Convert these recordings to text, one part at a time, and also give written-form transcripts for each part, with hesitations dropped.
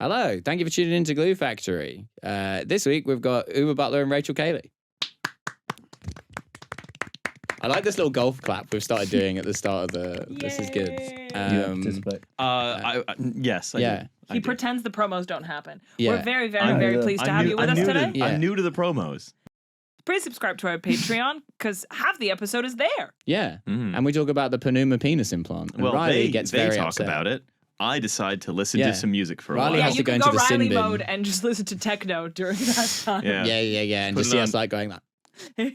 Hello, thank you for tuning in to Glue Factory. This week we've got Oobah Butler and Rachel Kaly. I like this little golf clap we've started doing at the start of the. Yay. This is good. Yes, I do. He pretends the promos don't happen. Yeah. We're very, very, very pleased to have you with us today. I'm new to the promos. Please subscribe to our Patreon because half the episode is there. Yeah, and we talk about the Pneuma penis implant. And Well, Riley gets they very talk upset about it. I decide to listen to some music for a Riley while. has You to go can into go the sin Riley bin. mode and just listen to techno during that time. Yeah, and Put just it see on. us like going that. We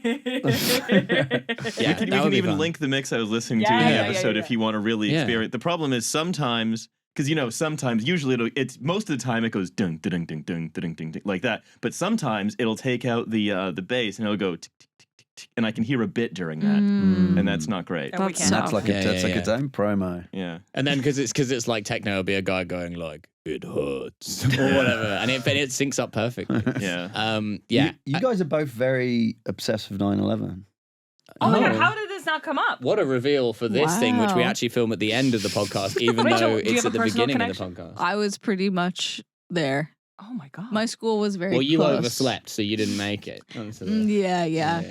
can even link the mix I was listening to in the episode if you want to really experience. The problem is sometimes, because sometimes, usually it's most of the time it goes ding ding ding ding ding ding like that. But sometimes it'll take out the bass and it'll go tick tick tick tick tick, and I can hear a bit during that, and that's not great. And we can't. That's like its own promo. Yeah, and then because it's like techno, it'll be a guy going like it hurts or whatever, and it syncs up perfectly. You guys are both very obsessed with 9/11. Oh my God, how did this not come up? What a reveal for this thing, which we actually film at the end of the podcast, even Rachel, though do you it's have at a the personal beginning connection? of the podcast. I was pretty much there. Oh my God. My school was very Well, you close. overslept, so you didn't make it. Yeah.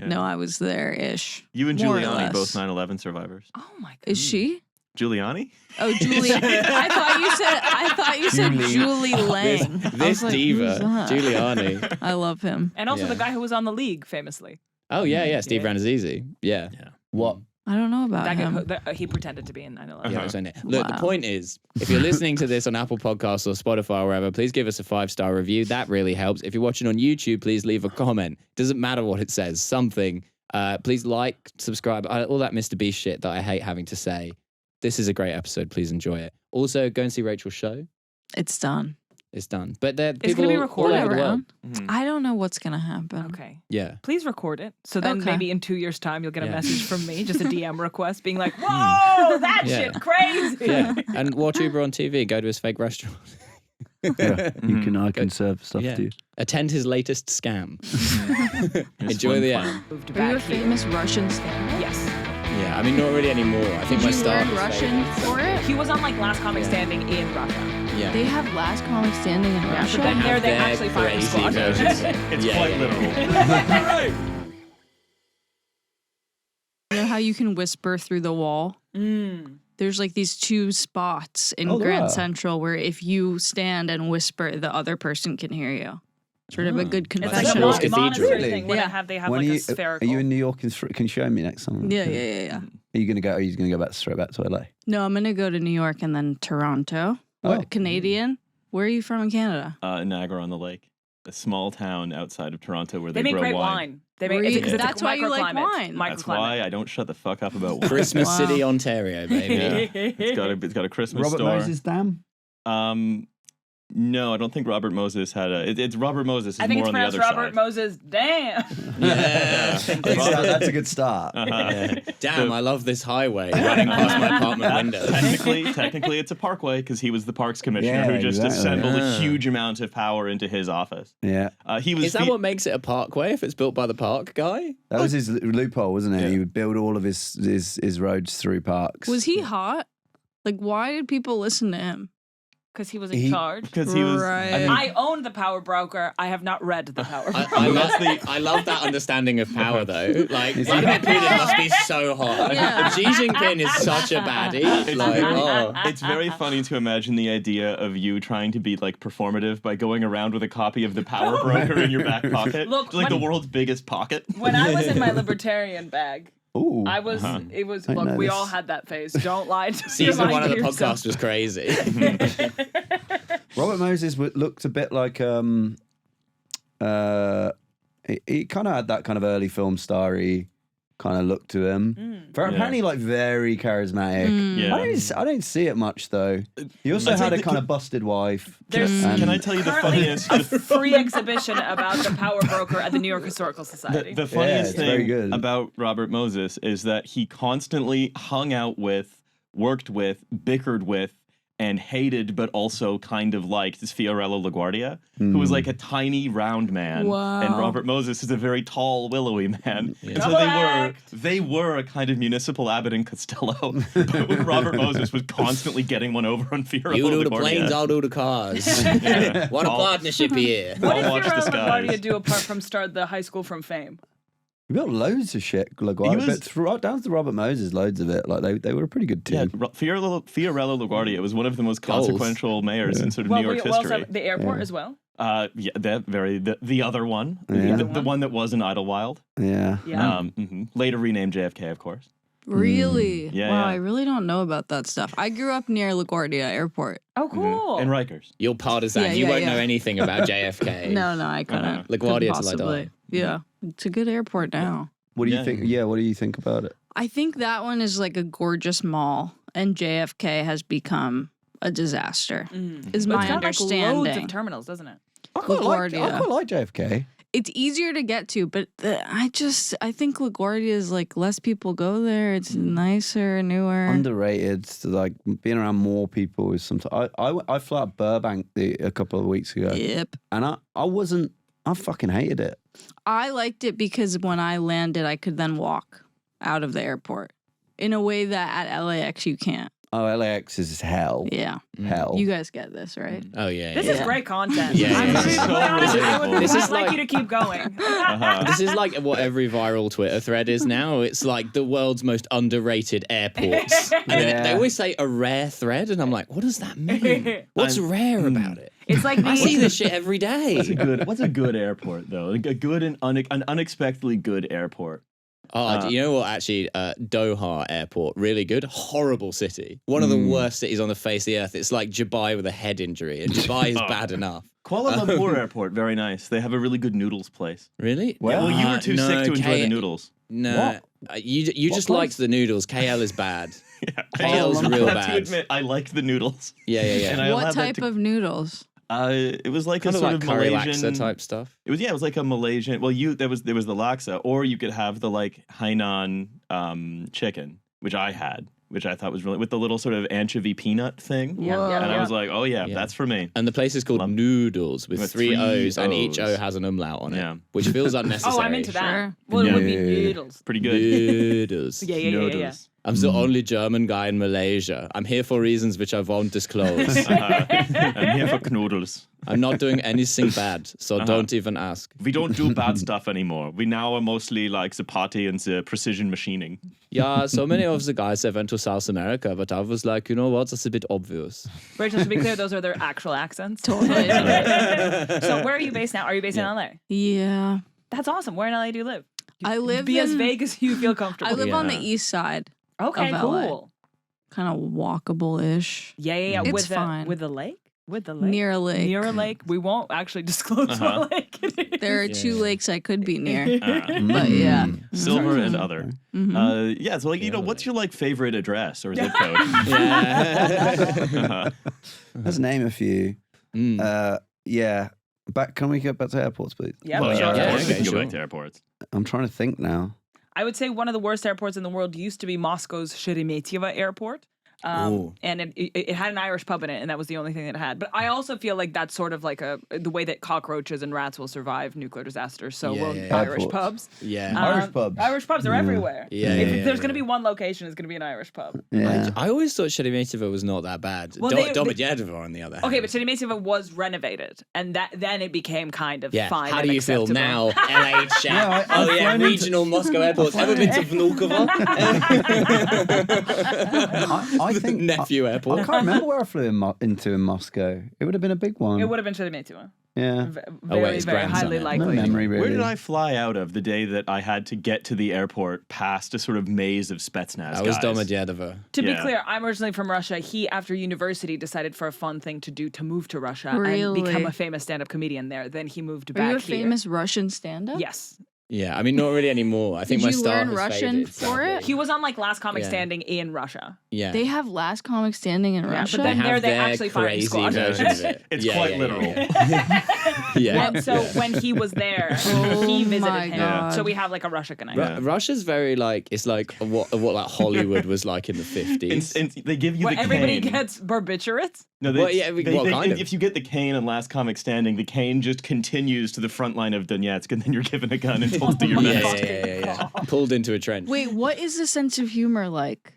No, I was there-ish. You and more or Giuliani less. both 9/11 survivors. Oh my God. Is she? Giuliani? Oh, Julie. I thought you said Julie Lang. This like, diva, who's that? Giuliani. I love him. And also the guy who was on The League, famously. Oh, yeah, Steve Ranazizi. Yeah. What? I don't know about That him. guy, he pretended to be in 9/11. Yeah, it was on it. Look, the Wow. point is, if you're listening to this on Apple Podcasts or Spotify or wherever, please give us a 5-star review. That really helps. If you're watching on YouTube, please leave a comment. Doesn't matter what it says, something. Please like, subscribe, all that Mr. Beast shit that I hate having to say. This is a great episode. Please enjoy it. Also, go and see Rachel's show. It's done. It's done. But there It's going to be recorded all over the world. I don't know what's gonna happen. Okay. Yeah. Please record it. So then Okay. maybe in 2 years' time, you'll get a message from me, just a DM request being like, whoa, that shit crazy. Yeah. And watch Uber on TV. Go to his fake restaurant. I can serve stuff to you. Attend his latest scam. Enjoy the end. Moved Are back you a here. famous Russian stand-up? Yes. Yeah, I mean, not really anymore. I think Did my you start learn was Russian for it? He was on like Last Comic Standing in Russia. Yeah. They have Last Comic Standing in Russia? But then have they their actually fired crazy squad. versions. It's Yeah, quite yeah, literal. You know how you can whisper through the wall? There's like these 2 spots in Grand Central where if you stand and whisper, the other person can hear you. Sort of a good It's like confession. a Lost Cathedral. monastery Really? thing where Yeah. they have When like are a you, spherical. Are you in New York? Can you show me next time? Yeah. Are you gonna go? Or are you gonna go back straight back to LA? No, I'm gonna go to New York and then Toronto. What, Canadian? Where are you from in Canada? Niagara on the Lake, a small town outside of Toronto where They they make grow great wine. wine. They make Really? it's a That's why you like microclimate. wine. That's why I don't shut the fuck up about wine. Christmas Wow. City, Ontario, baby. Yeah. It's got a Christmas Robert store. Moses Dam. No, I don't think Robert Moses had a. It's Robert Moses is I think more it's on the pronounced other Robert side. Moses. Damn. Yeah. That's a good start. Yeah. Damn, I love this highway running past my apartment window. Technically, it's a parkway because he was the parks commissioner Yeah, who just exactly. assembled a huge amount of power into his office. Yeah, He was. Is that what makes it a parkway if it's built by the park guy? that was his loophole, wasn't it? Yeah. He would build all of his roads through parks. Was he hot? Like, why did people listen to him? Because he was in charge. Because he was. Right. I think- I own the Power Broker. I have not read the Power Broker. I love that understanding of power, though. Like, Vladimir Putin must be so hot. Yeah. Xi Jinping is such a baddie. Like, oh. It's very funny to imagine the idea of you trying to be like performative by going around with a copy of the Power Broker in your back pocket. Look, It's like the when- world's biggest pocket. When I was in my libertarian bag, Ooh. I was. It was. I Look, know we this. all had that phase. Don't lie to Season lie 1 of to the yourself. podcast was crazy. Robert Moses looked a bit like he kind of had that kind of early film starry kind of look to him. Apparently, like very charismatic. Yeah. I don't see it much though. He also I'd had say a kind of busted wife. There's Can I tell you the currently funniest? a free exhibition about the Power Broker at the New York Historical Society. The funniest it's very thing good. about Robert Moses is that he constantly hung out with, worked with, bickered with, and hated, but also kind of liked, is Fiorello LaGuardia, who was like a tiny, round man. Wow. And Robert Moses is a very tall, willowy man. And so they were a kind of municipal Abbott and Costello, but with Robert Moses was constantly getting one over on Fiorello LaGuardia. You do the planes, I'll do the cars. What a partnership here. What did watch the Fiorello skies. LaGuardia do apart from start the High School from Fame? We got loads of shit, LaGuardia, but right down to Robert Moses, loads of it. Like they were a pretty good team. Yeah, Fiorello LaGuardia was one of the most consequential mayors in sort of New York history. The airport as well. Yeah, the other one, the one that was in Idlewild. Yeah. Later renamed JFK, of course. Really? Yeah, wow, yeah. I really don't know about that stuff. I grew up near LaGuardia Airport. Oh, cool. And Rikers. You're partisan. Yeah, you yeah, won't yeah. know anything about JFK. No, I couldn't. LaGuardia till I possibly. die. Yeah, it's a good airport now. What do you think? Yeah, what do you think about it? I think that one is like a gorgeous mall, and JFK has become a disaster. Is But my it's got understanding. like loads of terminals, doesn't it? I quite like JFK. It's easier to get to, but I think LaGuardia is like less people go there. It's nicer, newer. Underrated. Like being around more people is sometimes. I flew out Burbank a couple of weeks ago. Yep. And I fucking hated it. I liked it because when I landed, I could then walk out of the airport in a way that at LAX you can't. Oh, LAX is hell. Yeah. Hell. You guys get this, right? Oh, yeah. This is great content. Yeah, I'm yeah. gonna be So completely honest, I would This is like like- you to keep going. This is like what every viral Twitter thread is now. It's like the world's most underrated airports. And then they always say a rare thread, and I'm like, what does that mean? What's rare about it? It's like I see the this shit every day. What's a good airport though? Like a good and an unexpectedly good airport. Oh, you know what? Actually, Doha Airport, really good. Horrible city. One of the worst cities on the face of the earth. It's like Dubai with a head injury, and Dubai is bad enough. Kuala Lumpur Airport, very nice. They have a really good noodles place. Really? Well, you were too no, sick to enjoy K- the noodles. No, you just liked the noodles. KL is bad. KL's I real have to bad. admit, I liked the noodles. Yeah. And I'll What have that type to- of noodles? It was like Kind a of sort like of curry Malaysian laksa type stuff. It was like a Malaysian. Well, there was the laksa, or you could have the like Hainan chicken, which I had, which I thought was really with the little sort of anchovy peanut thing. Yeah. And I was like, oh yeah, that's for me. And the place is called Noodles with With three three O's, and each O O's. has an umlaut on it, Yeah. which feels unnecessary. Oh, I'm into that. Sure. Well, it would be Yeah. noodles. Pretty good. Noodles. Yeah. I'm the only German guy in Malaysia. I'm here for reasons which I won't disclose. I'm here for noodles. I'm not doing anything bad, so don't even ask. We don't do bad stuff anymore. We now are mostly like the party and the precision machining. Yeah, so many of the guys they went to South America, but I was like, you know what? That's a bit obvious. Rachel, to be clear, those are their actual accents. Totally. So where are you based now? Are you based in LA? Yeah. That's awesome. Where in LA do you live? I live Be as in- vague as you feel comfortable. I live on the Yeah. east side. Okay, of LA. cool. Kind of walkable-ish. Yeah. It's with fine. with the lake? With the lake? Near a lake. Near a lake. We won't actually disclose what lake it is. There are two lakes I could be near. Mm. But yeah. Silver and other. Mm-hmm. So like, you know, what's your like favorite address or zip code? Let's name a few. Yeah. Can we get back to airports, please? Yeah, Well, sure. of course we okay, can go sure. back to airports. I'm trying to think now. I would say one of the worst airports in the world used to be Moscow's Sheremetyevo Airport. And it had an Irish pub in it, and that was the only thing that it had. But I also feel like that's sort of like the way that cockroaches and rats will survive nuclear disasters. So Yeah, will yeah, yeah. Irish Airports. pubs. Yeah. Irish pubs. Irish pubs are everywhere. Yeah, If yeah, there's yeah, going to be one location, it's going to be an Irish pub. Yeah. I always thought Sheremetyevo was not that bad. Well, Domodedovo, on the other hand. Okay, but Sheremetyevo was renovated, and then it became kind of Yeah. fine. How and do you feel acceptable. now, LH? Yeah, I've flown into- regional Moscow airports. Ever been to Vnukovo? I think Nephew I airport. can't remember where I flew into in Moscow. It would have been a big one. It would have been Sheremetyevo. Yeah. Very, his very grandson highly had. No likely. memory really. Where did I fly out of the day that I had to get to the airport past a sort of maze of Spetsnaz That was guys? Domodedovo. To be Yeah. clear, I'm originally from Russia. He, after university, decided for a fun thing to do to move to Russia and Really? become a famous stand-up comedian there. Then he moved Are back you a here. famous Russian stand-up? Yes. Yeah, I mean, not really anymore. I think my you star learn has Russian faded, for sadly. it? He was on like Last Comic Yeah. Standing in Russia. Yeah. They have Last Comic Standing in Russia? but then They have they their actually firing crazy squad. version of it. It's quite literal. Yeah. And so when he was there, he visited my him. God. So we have like a Russia connection. Russia's very like, it's like what like Hollywood was like in the 50s. And they give you Where the everybody cane. gets barbiturates. No, Well, yeah, what kind of? if you get the cane in Last Comic Standing, the cane just continues to the front line of Donetsk, and then you're given a gun and told to do your yeah, best. yeah. Pulled into a trench. Wait, what is the sense of humor like?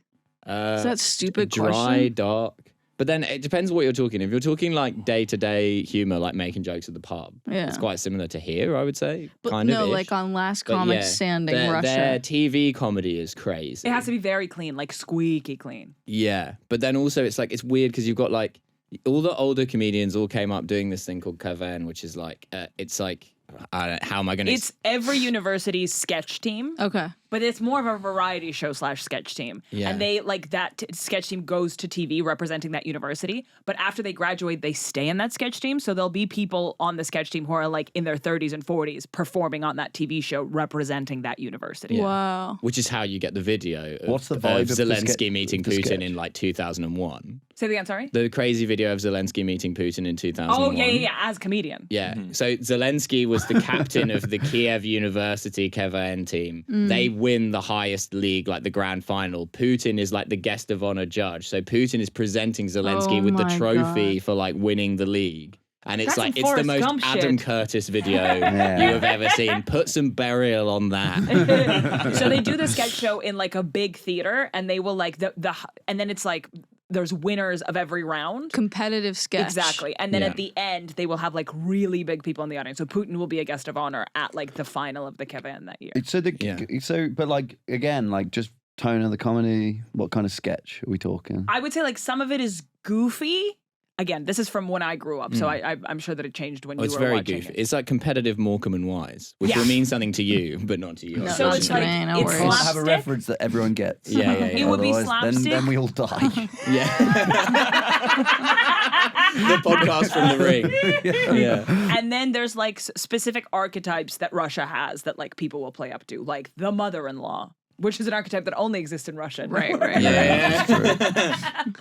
Is that stupid dry, question? dark. But then it depends what you're talking. If you're talking like day-to-day humor, like making jokes at the pub, Yeah. it's quite similar to here, I would say. But kind no, of. like on Last But Comic yeah, Standing, their Russia. TV comedy is crazy. It has to be very clean, like squeaky clean. Yeah, but then also it's like it's weird because you've got like all the older comedians all came up doing this thing called Kavan, which is like it's like I don't know, how am I going to? It's every university's sketch team. Okay. But it's more of a variety show / sketch team. Yeah. And they like that sketch team goes to TV representing that university. But after they graduate, they stay in that sketch team. So there'll be people on the sketch team who are like in their 30s and 40s performing on that TV show representing that university. Wow. Which is how you get the video. Of, What's the vibe of the Zelensky sketch- meeting the Putin sketch? in like 2001? Say it again, sorry? The crazy video of Zelensky meeting Putin in 2001. Oh, yeah, as comedian. Yeah. So Zelensky was the captain of the Kiev University Kevan team. They win the highest league, like the grand final. Putin is like the guest of honor judge. So Putin is presenting Zelensky Oh with the my trophy God. for like winning the league. And it's That's like some it's the Forrest most Gump Adam shit. Curtis video you have ever seen. Put some burial on that. So they do the sketch show in like a big theater and they will like and then it's like there's winners of every round. Competitive sketch. Exactly. And then Yeah. at the end, they will have like really big people in the audience. So Putin will be a guest of honor at like the final of the Kevan that year. But like again, like just tone of the comedy. What kind of sketch are we talking? I would say like some of it is goofy. Again, this is from when I grew up, so I'm sure that it changed when Oh, you it's were very watching goofy. it. It's like competitive Morecambe and Wise, which Yeah. will mean something to you, but not to you. No, So not it's to like me, no it's worries. Can't slapstick. have a reference that everyone gets. Yeah. It would be Otherwise, slapstick. then we all die. The podcast from the ring. Yeah. And then there's like specific archetypes that Russia has that like people will play up to, like the mother-in-law, which is an archetype that only exists in Russian. Right.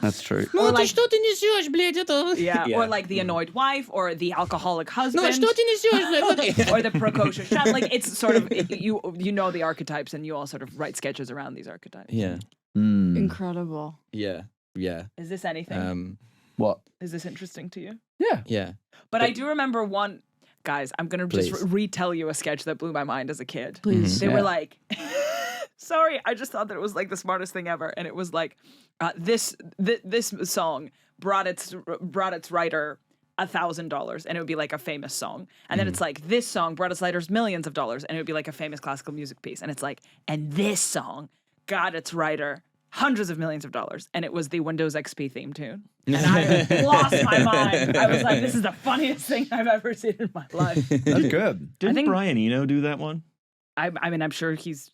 That's true. Or like, что ты несешь, блядь, это? yeah, or like the annoyed wife, or the alcoholic husband, Ну, что ты несешь, блядь? or the precocious child. Like it's sort of you know the archetypes, and you all sort of write sketches around these archetypes. Yeah. Incredible. Yeah. Is this anything? What? Is this interesting to you? Yeah. But I do remember one. Guys, I'm gonna just Please. retell you a sketch that blew my mind as a kid. Please. They were like, sorry, I just thought that it was like the smartest thing ever, and it was like, this song brought its writer $1,000, and it would be like a famous song, and then it's like this song brought its writers millions of dollars, and it would be like a famous classical music piece, and it's like, and this song got its writer hundreds of millions of dollars, and it was the Windows XP theme tune. And I lost my mind. I was like, this is the funniest thing I've ever seen in my life. That's good. Didn't think- Brian Eno do that one? I mean, I'm sure he's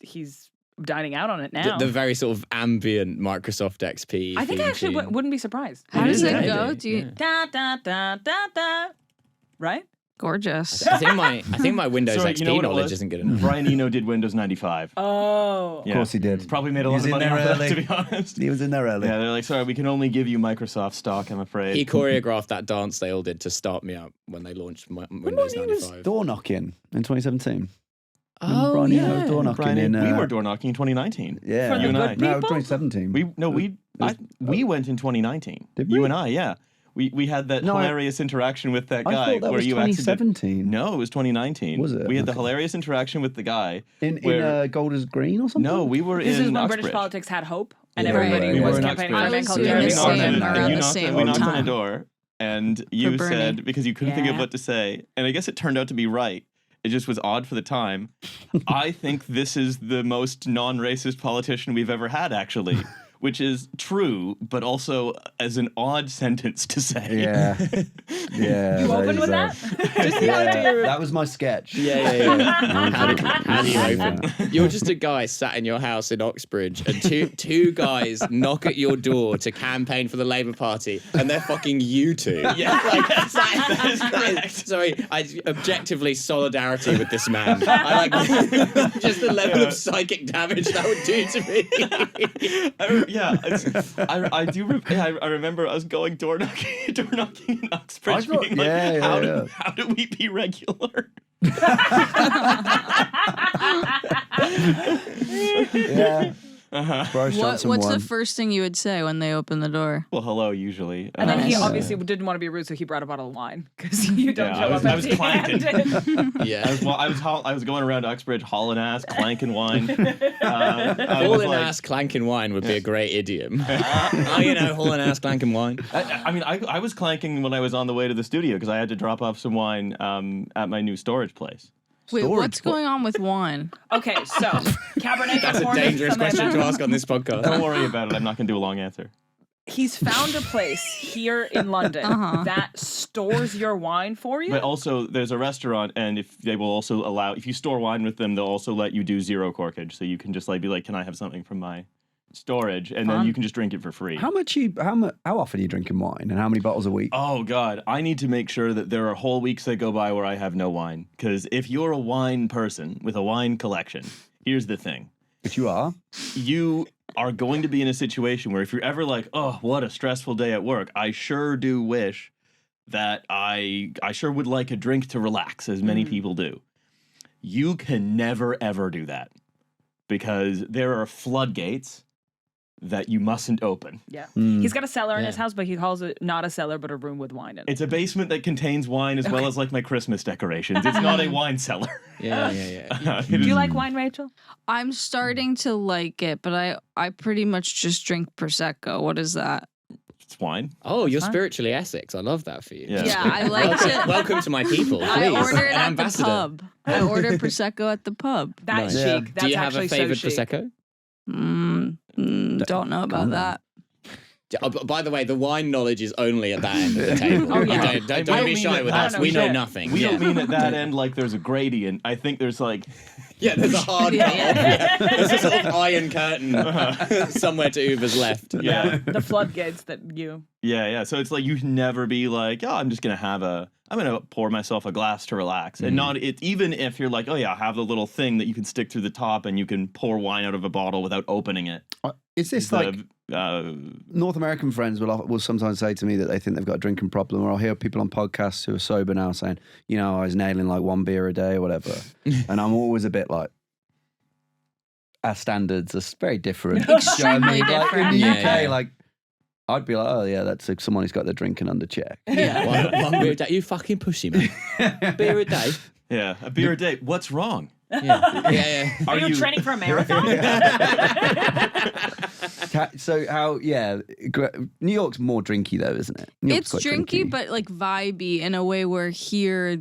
dining out on it now. The very sort of ambient Microsoft XP. I think I theme actually tune. wouldn't be surprised. How does Yeah, it yeah, go? yeah. Do you Da da da da da. Right? gorgeous? I think my Windows Sorry, XP you know what it knowledge was? isn't good enough. Brian Eno did Windows 95. Oh. Yeah. Of course he did. Probably made a He lot was of in money there off that, early. to be honest. He was in there early. Yeah, they're like, sorry, we can only give you Microsoft stock, I'm afraid. He choreographed that dance they all did to start me up when they launched Windows He was 95. door knocking in 2017. Oh, Brian Eno yeah. was door knocking Brian, in. we were door knocking in 2019. Yeah. For the You and good I. people? No, 2017. We went in 2019. Did You we? and I, yeah. We had that No, hilarious interaction with that I guy thought that where was you accidentally. 2017. No, it was 2019. Was it? We had the Okay. hilarious interaction with the guy. In where- Golders Green or something? No, we were This in is when Uxbridge. British politics had hope, and Yeah. everybody Right, we was were in campaigning for a Uxbridge. man I called was Jeremy doing the Corbyn. same and around you the knocked, same we knocked on time. a door, and you Bernie. said, because you couldn't think of Yeah. what to say, and I guess it turned out to be right. It just was odd for the time. I think this is the most non-racist politician we've ever had, actually. which is true, but also as an odd sentence to say. Yeah. Yeah. You open with that? Just the idea. That was my sketch. Yeah. How do you open? You're just a guy sat in your house in Oxbridge, and two guys knock at your door to campaign for the Labour Party, and they're fucking you two. Yeah. That is correct. Sorry, I objectively solidarity with this man. I like just the level of psychic damage that would do to me. I remember us going door knocking in Oxbridge, being like, how do we be regular? Yeah. What's the first thing you would say when they open the door? Well, hello, usually. And then he obviously didn't want to be rude, so he brought a bottle of wine because you don't show up I was empty-handed. clanking. Yeah. I was going around Uxbridge hauling ass, clanking wine. Hauling ass, clanking wine would be a great idiom. Hauling ass, clanking wine. I was clanking when I was on the way to the studio because I had to drop off some wine at my new storage place. Wait, what's going on with wine? Okay, so Cabernet. That's a dangerous question to ask on this podcast. Don't worry about it. I'm not going to do a long answer. He's found a place here in London that stores your wine for you. But also, there's a restaurant, and if they will also allow, if you store wine with them, they'll also let you do zero corkage. So you can just be like, can I have something from my storage? And then you can just drink it for free. How often are you drinking wine, and how many bottles a week? Oh God, I need to make sure that there are whole weeks that go by where I have no wine. Because if you're a wine person with a wine collection, here's the thing. If you are, you are going to be in a situation where if you're ever like, oh, what a stressful day at work, I sure do wish that I sure would like a drink to relax, as many people do. You can never, ever do that because there are floodgates that you mustn't open. Yeah. He's got a cellar in his house, but he calls it not a cellar, but a room with wine in it. It's a basement that contains wine as well as like my Christmas decorations. It's not a wine cellar. Yeah. Do you like wine, Rachel? I'm starting to like it, but I pretty much just drink Prosecco. What is that? It's wine. Oh, you're spiritually Essex. I love that for you. Yeah. I like it. Welcome to my people. Please. I order it An at ambassador. the pub. I order Prosecco at the pub. That's Nice. chic. That's Do you have a actually favorite so chic. Prosecco? Don't know about that. By the way, the wine knowledge is only at that end of the table. Oh, yeah. Don't be shy with us. We know nothing. We don't mean at that end like there's a gradient. I think there's like... Yeah, there's a hard cut off. Yeah. There's a sort of iron curtain somewhere to Uber's left. Yeah. The floodgates that you... Yeah. So it's like you can never be like, oh, I'm going to pour myself a glass to relax. And not it, even if you're like, oh yeah, I have the little thing that you can stick through the top and you can pour wine out of a bottle without opening it. is this North American friends will sometimes say to me that they think they've got a drinking problem, or I'll hear people on podcasts who are sober now saying, I was nailing like one beer a day or whatever. And I'm always a bit like, our standards are very different. Extremely different. In the UK, I'd be like, oh yeah, that's someone who's got their drinking under check. Yeah. One beer a day. You fucking pussy, man. Beer a day? Yeah, a beer a day. What's wrong? Yeah. Are you training for a marathon? So how? Yeah, New York's more drinky though, isn't it? It's drinky, but like vibey in a way where here,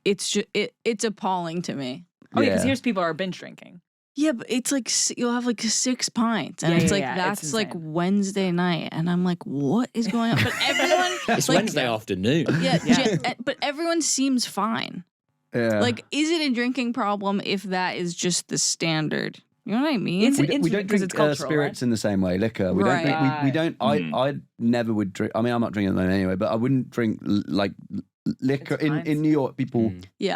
it's just it's appalling to me. Oh yeah, because here's people are binge drinking. Yeah, but it's like you'll have like 6 pints, and it's like that's like Wednesday night, and I'm like, what is going on? But everyone, it's Wednesday afternoon. Yeah, but everyone seems fine. Yeah. Like, is it a drinking problem if that is just the standard? You know what I mean? We don't drink spirits in the same way. Liquor. We don't drink. We don't. I never would drink. I mean, I'm not drinking them anyway, but I wouldn't drink like liquor in New York. People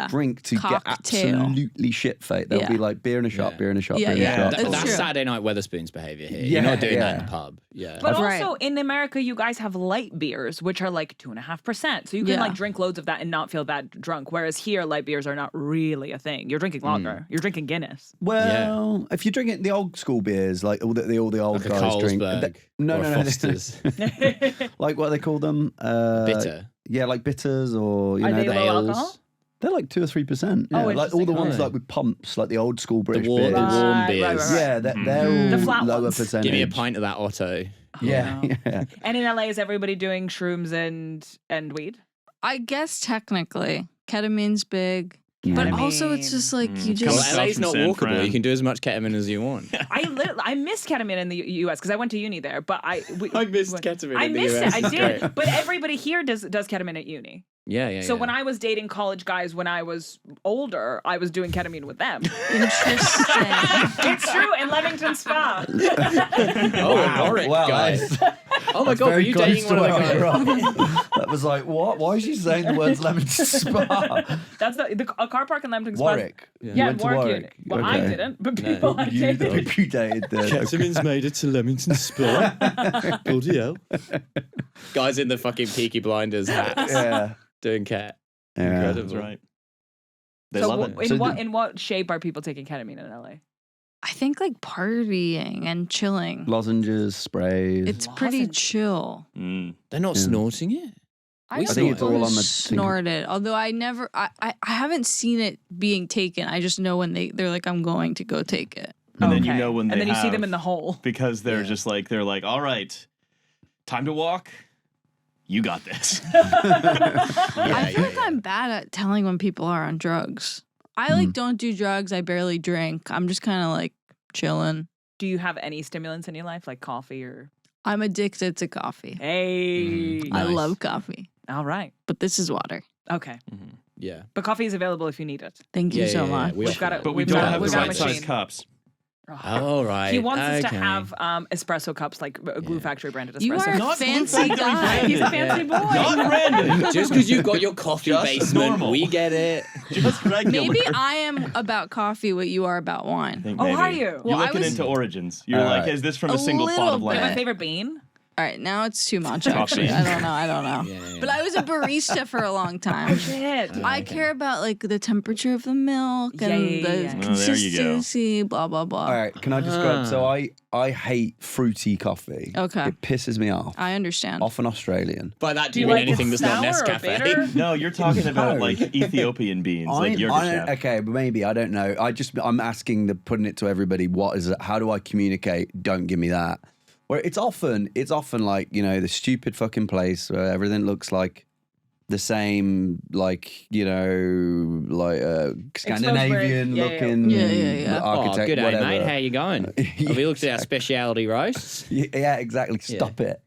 drink to get absolutely shit faced. They'll be like beer in a shop, beer in a shop, beer in a shop. That's Saturday Night Weatherspoons behavior here. You're not doing that in a pub. Yeah. But also in America, you guys have light beers, which are like 2.5%. So you can like drink loads of that and not feel that drunk. Whereas here, light beers are not really a thing. You're drinking lager. You're drinking Guinness. Well, if you're drinking the old school beers, like all the old like guys drink. No. Foster's. Like what do they call them? Bitter. Yeah, like bitters or are they low alcohol? They're like 2 or 3%. Yeah. Like all the ones like with pumps, like the old school British beers. The warm beers. Right. Yeah, they're all the flat lower ones. percentage. Give me a pint of that Otto. Yeah. And in LA, is everybody doing shrooms and weed? I guess technically, ketamine's big. But also, it's just like you just. Well, LA's from not San walkable. Fran. You can do as much ketamine as you want. I miss ketamine in the U.S. because I went to uni there. But I missed ketamine. I in the missed US. it. I It's did. great. But everybody here does ketamine at uni. Yeah. So when I was dating college guys when I was older, I was doing ketamine with them. Interesting. It's true in Leamington Spa. Warwick guys. Oh my god, were you dating one of the guys? That was like, what? Why is she saying the words Leamington Spa? That's a car park in Leamington Spa. Warwick. Yeah, You went to Warwick. Warwick. Well, I Okay. didn't, but people I You dated. dated the. Ketamine's made it to Leamington Spa. Bloody hell. Guys in the fucking Peaky Blinders hats Yeah. doing cat. Yeah. Incredible. That's right. They So love it. in what shape are people taking ketamine in LA? I think like partying and chilling. Lozenges, sprays. It's pretty chill. They're not snorting it. I think it's all on the snort it. Although I haven't seen it being taken. I just know when they're like, I'm going to go take it. And then Okay. you know when they and then you see have- them in the hole. because they're just like they're like, all right, time to walk. You got this. I feel like I'm bad at telling when people are on drugs. I like don't do drugs. I barely drink. I'm just kind of like chilling. Do you have any stimulants in your life, like coffee or? I'm addicted to coffee. Hey, I Nice. love coffee, all right, but this is water. okay. Yeah. But coffee is available if you need it. Thank you so much. We've got it. But we We've don't got- have the we've got a right size machine. cups. All right. He wants us to okay. have espresso cups, like Glue Factory branded espresso. You are a Not fancy Glue Factory guy. branded. He's a fancy boy. Not branded. Just because you've got your coffee Just basement, normal. we get it. Just regular. Maybe I am about coffee what you are about I wine. think Oh, maybe. are you? You're Well, I looking was- into origins. You're All like, right. is this from A a single plot little of bit. My land? favorite bean. All right, now it's too much. Coffee. Actually, I don't know. Yeah. But I was a barista for a long time. Shit. I care about like the temperature of the milk Yeah, and yeah, the yeah. Oh, there you go. consistency, blah blah blah. All right, can I describe? So I hate fruity coffee. Okay. It pisses me off. I understand. Often Australian. By that, do Do you you mean like anything it that's not sour or Nescafe? bitter? No, you're talking about No. like Ethiopian beans, like yogurt. Okay, but maybe I don't know. I'm asking putting it to everybody. What is it? How do I communicate? Don't give me that. Where it's often like, you know, the stupid fucking place where everything looks like the same, like, you know, like Scandinavian Yeah, yeah. looking Yeah. Oh, architect, good day, whatever. mate. How you going? Have you looked at our specialty roasts? Yeah, exactly. Stop it.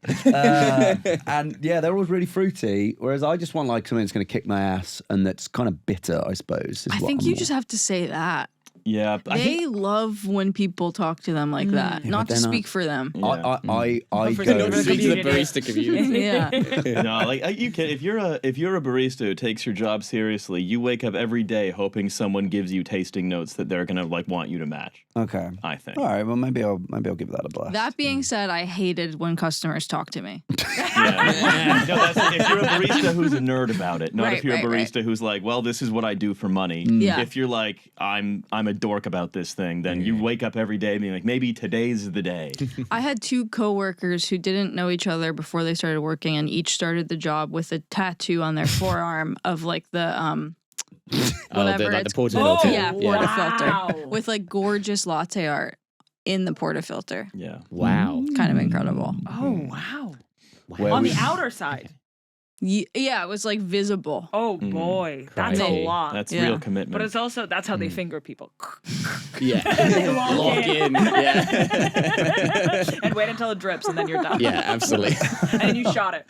And yeah, they're always really fruity. Whereas I just want like something that's going to kick my ass and that's kind of bitter, I suppose. I think you just have to say that. Yeah, I They think love when people talk to them like that. Not to they're not- speak for them. I for go. the Not to speak to the community. barista community. Yeah. no, like you can if you're a barista who takes your job seriously, you wake up every day hoping someone gives you tasting notes that they're gonna like want you to match. Okay. I think. All right. Well, maybe I'll give that a blast. That being said, I hated when customers talk to me. Yeah. No, that's if you're a barista who's a nerd about it, not if Right, you're a right, barista who's like, well, this is what I do for money. Yeah. If you're like, I'm a dork about this thing, then you wake up every day being like, maybe today's the day. I had two coworkers who didn't know each other before they started working, and each started the job with a tattoo on their forearm of like the whatever like the it's portafilter. called. Yeah, wow. portafilter with like gorgeous latte art in the portafilter. Yeah. Wow. Kind of incredible. Oh wow. Where On we- the outer side. Yeah, it was like visible. Oh boy, that's Crazy. a lot. That's Yeah. real commitment. But it's also that's how they finger people. Yeah. Lock Lock in. in. Yeah. And wait until it drips and then you're done. Yeah, absolutely. And then you shot it.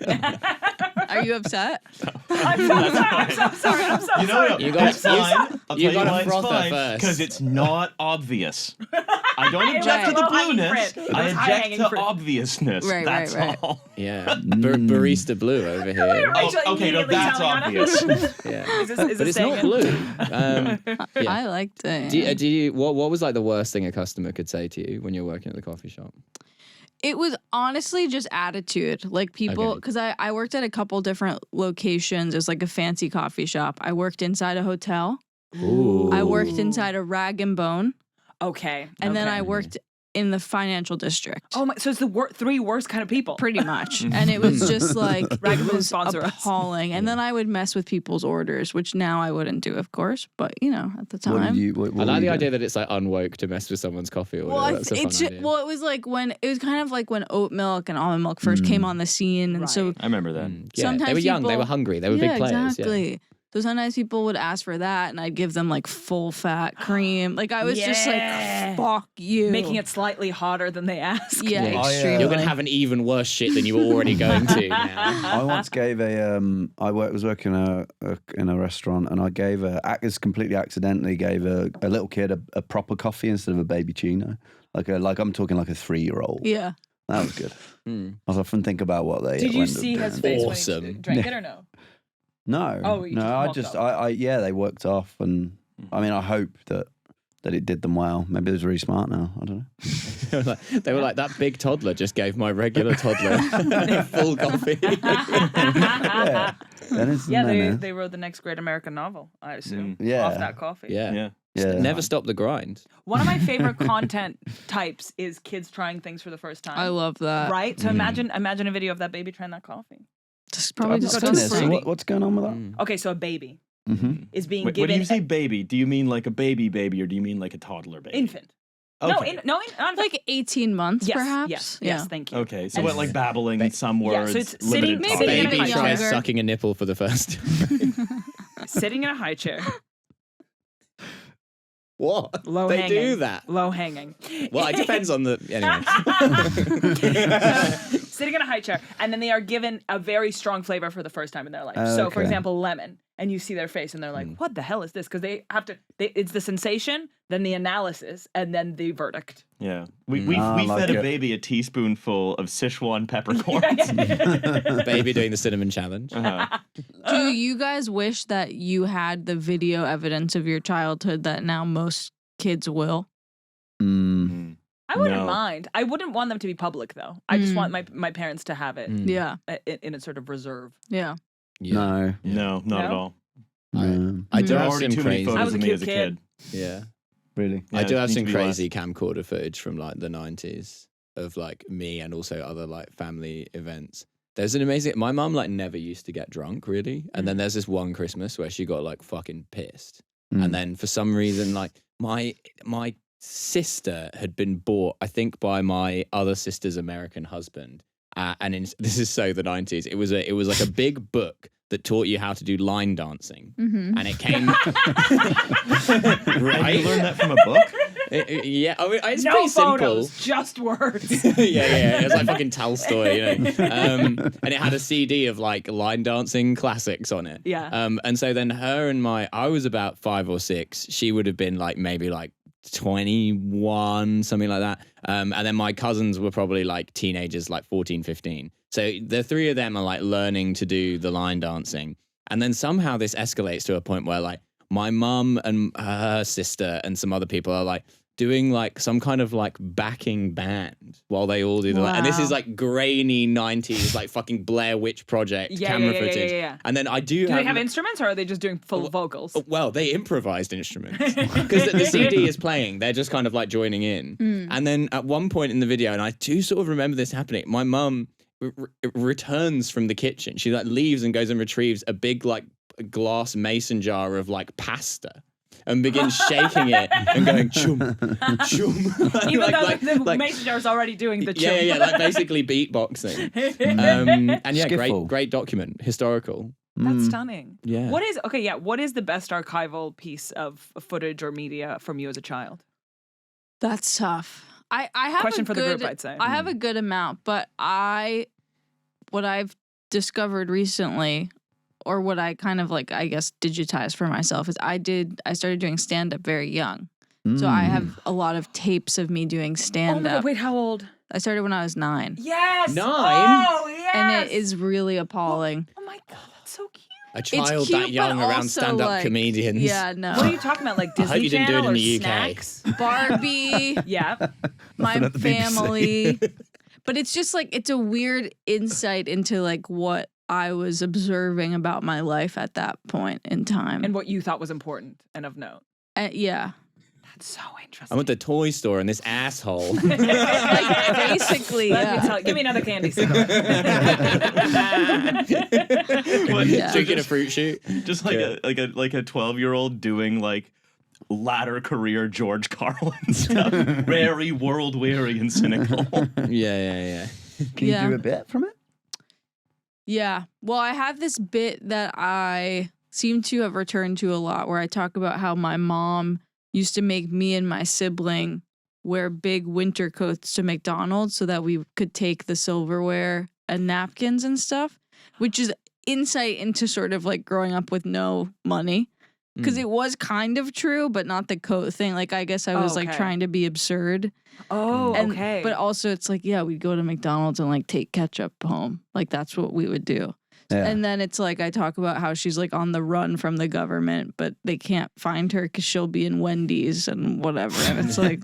Are you upset? I'm so sorry. you know what? You got- That's fine. I'll you tell gotta why it's froth her fine, first. because it's not obvious. I don't object to the Low-hanging blueness. fruit. I Those object high-hanging to fruit. obviousness. Right, That's right. all. Yeah. Barista blue over here. Rachel okay, no, immediately that's telling on obvious. us. Yeah. Is But this it's saying not it? blue. Yeah. I liked it. Do you what was like the worst thing a customer could say to you when you're working at the coffee shop? It was honestly just attitude. Like people, Okay. because I worked at a couple different locations. It was like a fancy coffee shop. I worked inside a hotel. Ooh. I worked inside a Rag and Bone. Okay. And then okay. I worked in the financial district. Oh my! So it's the three worst kind of people. Pretty much. And it was just like, Rag it and Bone was sponsor us. appalling. And then I would mess with people's orders, which now I wouldn't do, of course. But, you know, at the What time. did you? What I were like you the doing? idea that it's like unwoke to mess with someone's coffee or Well, whatever. That's a fun idea. it was like when it was kind of like when oat milk and almond milk first came on the scene, and so Right. I remember that. Yeah, they sometimes were young, they people- were hungry, they were yeah, big players. exactly. So sometimes people would ask for that, and I'd give them like full fat cream. Like I was just like, "Fuck you," making it slightly hotter than they ask. Yeah, extremely. You're gonna have an even worse shit than you were already going to. Now. I once gave was working in a restaurant, and I gave completely accidentally gave a little kid a proper coffee instead of a baby chino, like I'm talking like a 3-year-old. Yeah, that was good. I was often think about what they. Did you see his face Awesome. when he drank it or no? No. Oh, you just walked off. They worked off, and I mean, I hope that it did them well. Maybe it was really smart now. I don't know. They were like, that big toddler just gave my regular toddler full coffee. They wrote the next great American novel, I assume. Yeah. Off that coffee. Yeah. Never stop the grind. One of my favorite content types is kids trying things for the first time. I love that. Right? So imagine a video of that baby trying that coffee. Just probably just what's going on with that? Okay, so a baby is being Wait, given. when you say baby, do you mean like a baby, or do you mean like a toddler baby? Infant. Okay. No, like 18 months, yes, perhaps. Yes, thank you. Okay, so what, like babbling some words, so it's limited sitting- talk. sitting in a Baby high tries chair. sucking a nipple for the first time. Sitting in a high chair. What? Low They hanging. do that. Low hanging. Well, it depends on the. Anyway. Sitting in a high chair, and then they are given a very strong flavor for the first time in their life. So, for Okay. example, lemon, and you see their face, and they're like, "What the hell is this?" Because they have to. It's the sensation, then the analysis, and then the verdict. Yeah, we like fed a it. baby a teaspoonful of Sichuan peppercorns. Baby doing the cinnamon challenge. Do you guys wish that you had the video evidence of your childhood that now most kids will? I wouldn't No. mind. I wouldn't want them to be public, though. I just want my parents to have it Yeah. in a sort of reserve. Yeah. Yeah. No, not at all. I do There are have already some too many crazy. photos I was of a me cute as a kid. kid. Yeah. Really? I Yeah, do it have needs some to be less. crazy camcorder footage from like the 90s of like me and also other like family events. There's an amazing. My mum like never used to get drunk really, and then there's this one Christmas where she got like fucking pissed, and then for some reason like my sister had been bought, I think, by my other sister's American husband, this is so the 90s. It was like a big book that taught you how to do line dancing, and it came. Right? You learned that from a book? Yeah, I mean, it's No pretty simple. photos, just words. yeah. It was like fucking Tolstoy, you know. And it had a CD of like line dancing classics on it. Yeah. And so then I was about 5 or 6. She would have been like maybe like 21, something like that. And then my cousins were probably like teenagers, like 14, 15. So the three of them are like learning to do the line dancing. And then somehow this escalates to a point where like my mum and her sister and some other people are like doing like some kind of like backing band while they all do the and this is like grainy 90s like fucking Blair Witch Project camera footage. Yeah. And then I do they have instruments, or are they just doing full vocals? Well, they improvised instruments because the CD is playing. They're just kind of like joining in. And then at one point in the video, and I do sort of remember this happening, my mum returns from the kitchen. She like leaves and goes and retrieves a big like glass mason jar of like pasta and begins shaking it and going chum chum. Even though the mason jar is already doing the chum. Yeah, like basically beatboxing. And yeah, Skiffle. great document, historical. That's stunning. Yeah. What is the best archival piece of footage or media from you as a child? That's tough. I have Question a for the good, group, I'd say. I have a good amount, but what I've discovered recently, or what I kind of like, I guess, digitized for myself is I started doing stand up very young. So I have a lot of tapes of me doing stand up. Wait, how old? I started when I was 9. Yes. 9? Oh, yes. And it is really appalling. Oh my god, that's so cute. A child cute, that young but around also, stand-up like, comedians. Yeah, no. What are you talking about? Like Disney hope you didn't do it Channel in or the UK. snacks? Barbie, Yeah. my at the BBC. family. But it's just like, it's a weird insight into like what I was observing about my life at that point in time. And what you thought was important and of note. Yeah. That's so interesting. I went to the toy store and this asshole. Like, basically, Let me yeah. tell give me another candy cigarette. What, Yeah. Drinking a fruit shoot. Just like a 12-year-old doing like latter career George Carlin stuff. Very world weary and cynical. Yeah. Can you do a bit from it? Yeah. Well, I have this bit that I seem to have returned to a lot, where I talk about how my mom used to make me and my sibling wear big winter coats to McDonald's so that we could take the silverware and napkins and stuff, which is insight into sort of like growing up with no money. Because it was kind of true, but not the coat thing. Like, I guess I was like trying to be absurd. Oh, and, okay. But also it's like, yeah, we'd go to McDonald's and like take ketchup home. Like, that's what we would do. Yeah. And then it's like I talk about how she's like on the run from the government, but they can't find her because she'll be in Wendy's and whatever. And it's like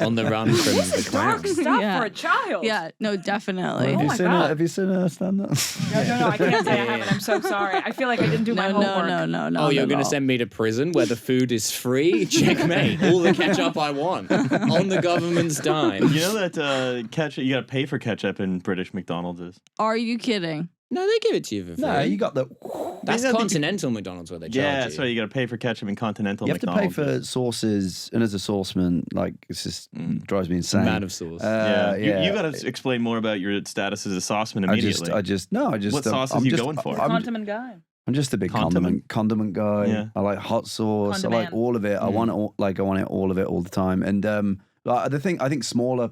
on the run from the dark stuff for a child. Yeah, no, definitely. Have you seen her stand up? No, I can't say I haven't. I'm so sorry. I feel like I didn't do my homework. No. Oh, you're going to send me to prison where the food is free? Checkmate. All the ketchup I want on the government's dime. You know that ketchup, you got to pay for ketchup in British McDonald's is. Are you kidding? No, they give it to you for free. No, you got the... That's Continental McDonald's where they charge you. Yeah, that's right. You got to pay for ketchup in Continental McDonald's. You have to pay for sauces, and as a sauceman, like, it's just drives me insane. Man of sauce. You got to explain more about your status as a sauceman immediately. I just... What sauce are you going for? Condiment guy. I'm just a big condiment guy. Yeah. I like hot sauce. I like all of it. I want it all, all of it all the time. And I think smaller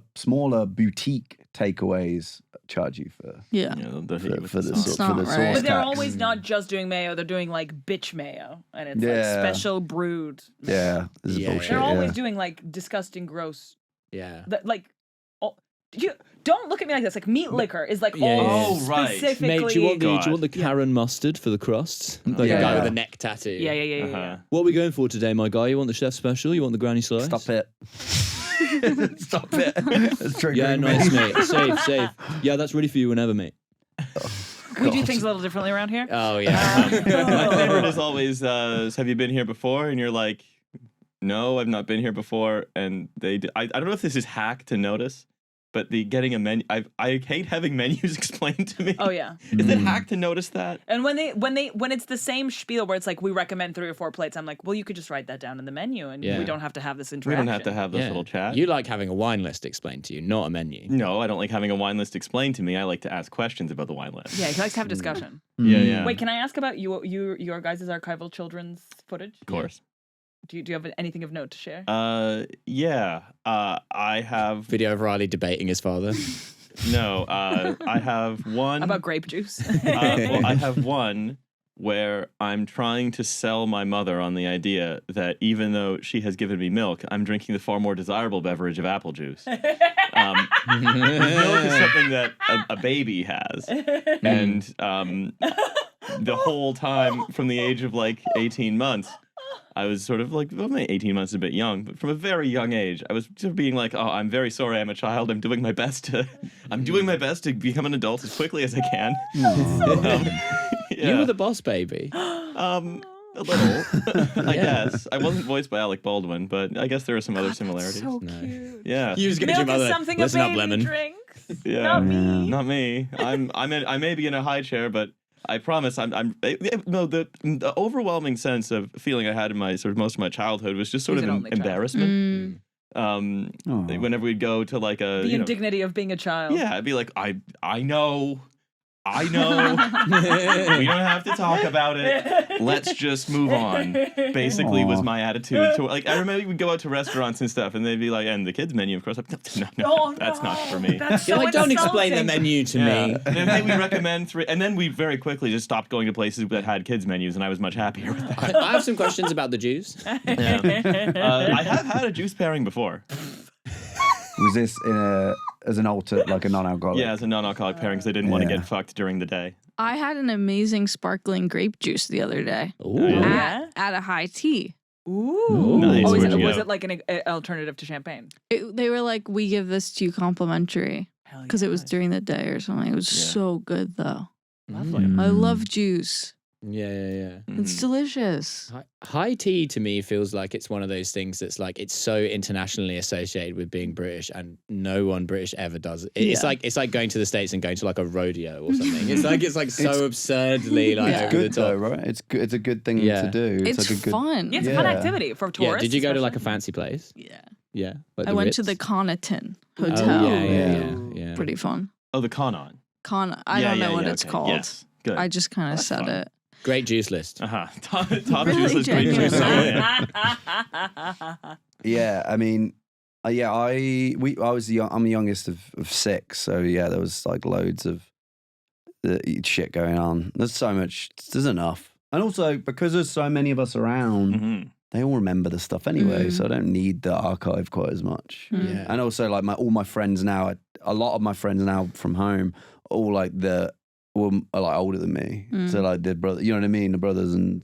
boutique takeaways charge you for for the sauce. But they're always not just doing mayo; they're doing like bitch mayo, and it's like special brewed. Yeah, this is bullshit. They're always doing like disgusting, gross. Yeah, you don't look at me like this. Like meat liquor is like specifically. Mate, do you want the Karen mustard for the crusts? Like a guy with a neck tattoo. Yeah. What are we going for today, my guy? You want the chef special? You want the granny slice? Stop it. Stop it. Yeah, nice, mate. Safe. Yeah, that's ready for you whenever, mate. We do things a little differently around here. Oh, yeah. My favorite is always, have you been here before? And you're like, no, I've not been here before. And I don't know if this is hack to notice, but getting a menu, I hate having menus explained to me. Oh yeah, is it hack to notice that? And when it's the same spiel where it's like we recommend 3 or 4 plates, I'm like, well, you could just write that down in the menu, and we don't have to have this interaction. We don't have to have this little chat. You like having a wine list explained to you, not a menu. No, I don't like having a wine list explained to me. I like to ask questions about the wine list. Yeah, he likes to have discussion. Yeah. Wait, can I ask about your guys' archival children's footage? Of course. Do you have anything of note to share? I have video of Riley debating his father. No, I have one about grape juice. I have one where I'm trying to sell my mother on the idea that even though she has given me milk, I'm drinking the far more desirable beverage of apple juice. Milk is something that a baby has, and the whole time from the age of like 18 months. I was sort of like, well, 18 months is a bit young, but from a very young age, I was sort of being like, oh, I'm very sorry, I'm a child. I'm doing my best to become an adult as quickly as I can. You were the boss baby. A little, I guess. I wasn't voiced by Alec Baldwin, but I guess there are some other similarities. So cute. Yeah. You just get Milk your mother. Is something Listen a up, baby Lemon. drinks. Yeah. Not me. I may be in a high chair, but I promise the overwhelming sense of feeling I had in my sort of most of my childhood was just sort of embarrassment. Whenever we'd go to like the indignity of being a child. Yeah, I'd be like, I know. We don't have to talk about it. Let's just move on. Basically, was my attitude. Like, I remember we'd go out to restaurants and stuff, and they'd be like, and the kids' menu, of course. No, that's not for me. You're like, don't explain the menu to me. And then we recommend 3, and then we very quickly just stopped going to places that had kids' menus, and I was much happier with that. I have some questions about the juice. I have had a juice pairing before. Was this as an like a non-alcoholic? Yeah, as a non-alcoholic pairing because I didn't want to get fucked during the day. I had an amazing sparkling grape juice the other day. Ooh. At a high tea. Ooh. Nice. Was it like an alternative to champagne? They were like, we give this to you complimentary because it was during the day or something. It was so good though. Lovely. I love juice. Yeah. It's delicious. High tea to me feels like it's one of those things that's like it's so internationally associated with being British, and no one British ever does it. It's like going to the States and going to like a rodeo or something. It's like so absurdly like over good the top. though, right? It's good. It's a good thing to do. It's like a good, fun. Yeah, it's a fun activity for tourists. Did you go to like a fancy place? Yeah. Like I went to the Connaughton Hotel. Oh, yeah. Pretty fun. Oh, the Conon. I don't know what it's called. Yes. Good. I just kind of said it. Great juice list. Top Really juice list, great juice. Yeah, I mean, I'm the youngest of 6, so yeah, there was like loads of shit going on. There's enough, and also because there's so many of us around, they all remember the stuff anyway, so I don't need the archive quite as much. Yeah. And also like all my friends now, a lot of my friends now from home, all like are like older than me, so like the brother, you know what I mean, the brothers and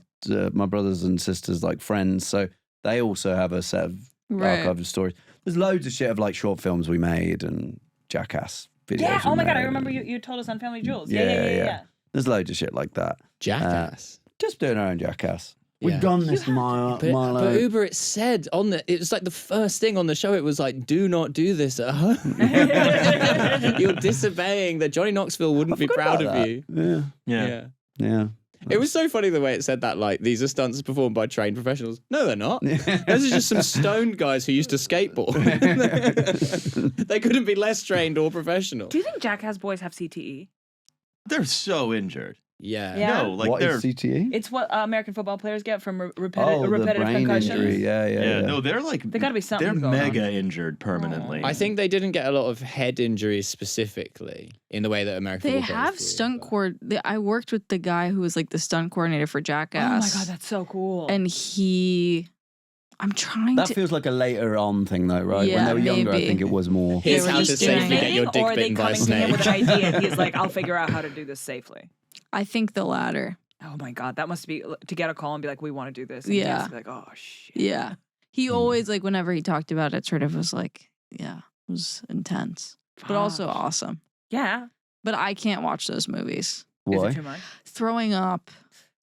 my brothers and sisters like friends, so they also have a set of archive of stories. There's loads of shit of like short films we made and Jackass videos. Yeah. Oh my god, I made remember and- you told us on Family Jewels. Yeah. There's loads of shit like that. Jackass. Just doing our own Jackass. Yeah. We've done this mile. But Uber, it said it was like the first thing on the show. It was like, do not do this at home. You're disobeying that Johnny Knoxville wouldn't be proud of you. Yeah. It was so funny the way it said that, like, these are stunts performed by trained professionals. No, they're not. Those are just some stoned guys who used to skateboard. They couldn't be less trained or professional. Do you think Jackass boys have CTE? They're so injured. Yeah. Yeah. No, like What they're is CTE? It's what American football players get from the repetitive brain concussions. injury. Yeah. No, they're like There gotta be something They're going on. mega injured permanently. I think they didn't get a lot of head injuries specifically in the way that American They football have players do, stunt but- I worked with the guy who was like the stunt coordinator for Oh Jackass. my god, that's so cool. And I'm trying That to. feels like a later on thing though, right? When Yeah, they were younger, I maybe. think it was more. Here's They were how to just doing safely it. get your dick or are they bitten by a coming to him with snake. an idea and he's like, I'll figure out how to do this safely. I think the latter. Oh my god, that must be to get a call and be like, we want to do this. And Yeah. he has to be like, oh shit. Yeah. He always, like, whenever he talked about it, sort of was like, yeah, it was intense, but also Fuck. awesome. Yeah. But I can't watch those movies. Is Why? it too much? Throwing up.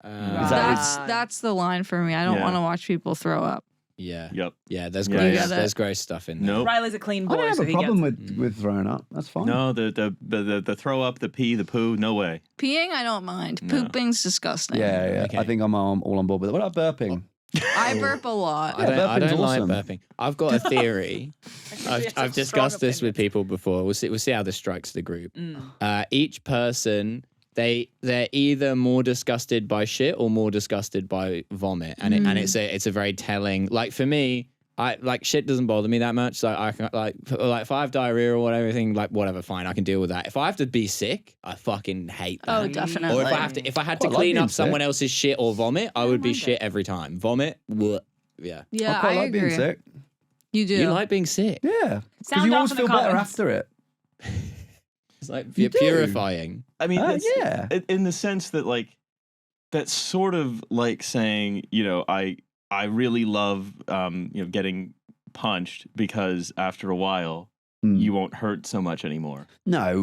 Is that- That's the line for me. I don't Yeah. want to watch people throw up. Yeah. Yep. Yeah, there's Yeah. gross, You gotta- there's gross stuff in there. Nope. Riley's a clean boy, I don't have so a he problem gets with throwing up. That's fine. No, the throw up, the pee, the poo, no way. Peeing, I don't mind. No. Pooping's disgusting. Yeah. Okay. I think I'm all on board with it. What about burping? I burp a lot. I don't burping's like awesome. burping. I've got a theory. I've discussed this with people before. We'll see how this strikes the group. Each person, they're either more disgusted by shit or more disgusted by vomit, and it's a very telling. Like for me, I like shit doesn't bother me that much. So I can like if I have diarrhea or whatever, whatever, fine, I can deal with that. If I have to be sick, I fucking hate that. Oh, definitely. Or if I had to Quite like clean being up someone sick. else's shit or vomit, I would be mind shit every time. Vomit, bleh. Yeah. Yeah, I quite like agree. being sick. You do. You like being sick? Yeah. Because Sound you off always in the feel better comments. after it. It's like You do. purifying. I mean, Yeah. in the sense that like that's sort of like saying, I really love getting punched because after a while you won't hurt so much anymore. No,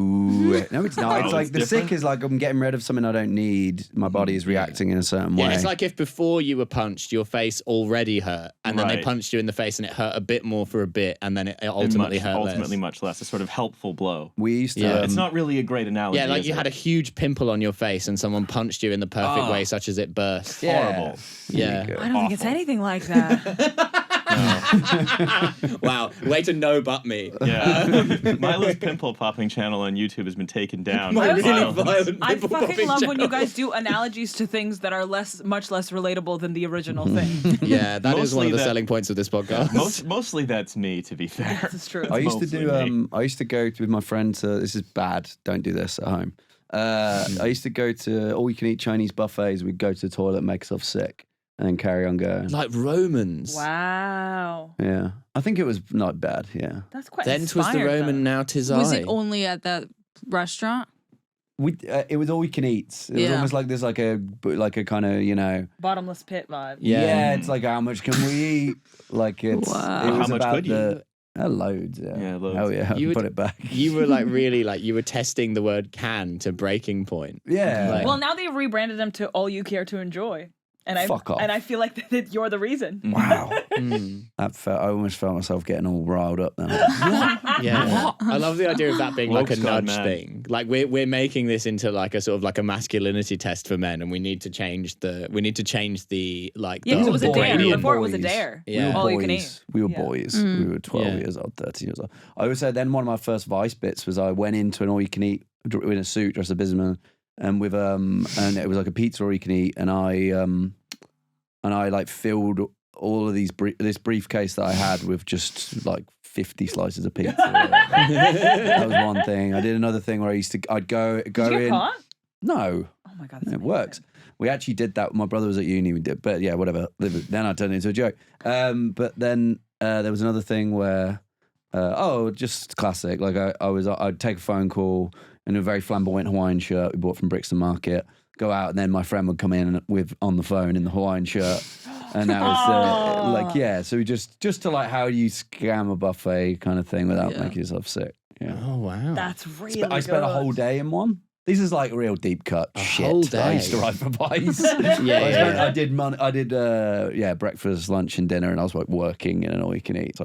it's not. It's Oh, like it's the different? sick is like I'm getting rid of something I don't need. My body is reacting in a certain way. Yeah, it's like if before you were punched, your face already hurt, and then they Right. punched you in the face, and it hurt a bit more for a bit, and then it And ultimately hurt ultimately less. much less. A sort of helpful blow. we used to. Yeah, It's not really a great analogy. Yeah, like is you it? had a huge pimple on your face, and someone punched you in the perfect way, such as it burst. Yeah. horrible. Yeah. I don't think it's Awful. anything like that. Wow, way to know but me. Yeah. Milo's pimple popping channel on YouTube has been taken down. My by really violence. violent I nipple fucking popping love when you channel. guys do analogies to things that are much less relatable than the original thing. Yeah, that is one Mostly of the that- selling points of this podcast. Mostly that's me, to be fair. This is true. I used to mostly do. me. I used to go with my friend to. This is bad. Don't do this at home. I used to go to all you can eat Chinese buffets. We'd go to the toilet, make ourselves sick, and then carry on going. Like Romans. Wow. Yeah, I think it was not bad. Yeah, That's quite Then 'twas the inspired, Roman, though. now 'tis Was I. it only at that restaurant? it was all you can eat. It was Yeah. almost like there's like a kind of Bottomless pit vibe. Yeah. It's like how much can we eat? Like it's Wow. it was How much about could you the loads. Yeah, Yeah, loads. Hell yeah, You put would- it back. You were like really like you were testing the word can to breaking point. yeah. Like- Well, now they've rebranded them to All You Care to Enjoy. And Fuck off. And I feel like that you're the reason. Wow. Mm. I almost felt myself getting all riled up then. Yeah, I love the idea of that being like a Woke's gone nudge mad. thing. Like we're making this into like a sort of like a masculinity test for men, and we need to change the like. Yeah, because the it was a dare. Bradyan- Before it was a dare. Yeah. We were All boys. you can eat. We were Yeah. boys. Mm. We were 12 Yeah. years old, 13 years old. I would say then one of my first Vice bits was I went into an all you can eat in a suit, dressed as a businessman, and with and it was like a pizza all you can eat, and I like filled all of these this briefcase that I had with just like 50 slices of pizza. That was one thing. I did another thing where I'd go Did you get in. caught? No. Oh my God. It works. We actually did that. My brother was at uni. We did, but yeah, whatever. Then I turned it into a joke. But then there was another thing where, just classic. Like I'd take a phone call in a very flamboyant Hawaiian shirt we bought from Brixton Market. Go out, and then my friend would come in on the phone in the Hawaiian shirt, and that was So just to like how you scam a buffet kind of thing without making yourself sick. Yeah. Oh wow. That's really I spent a whole day in one. This is like real deep cut shit. Whole That I day. used to write for Vice. Yeah. I did breakfast, lunch, and dinner, and I was like working in an all you can eat.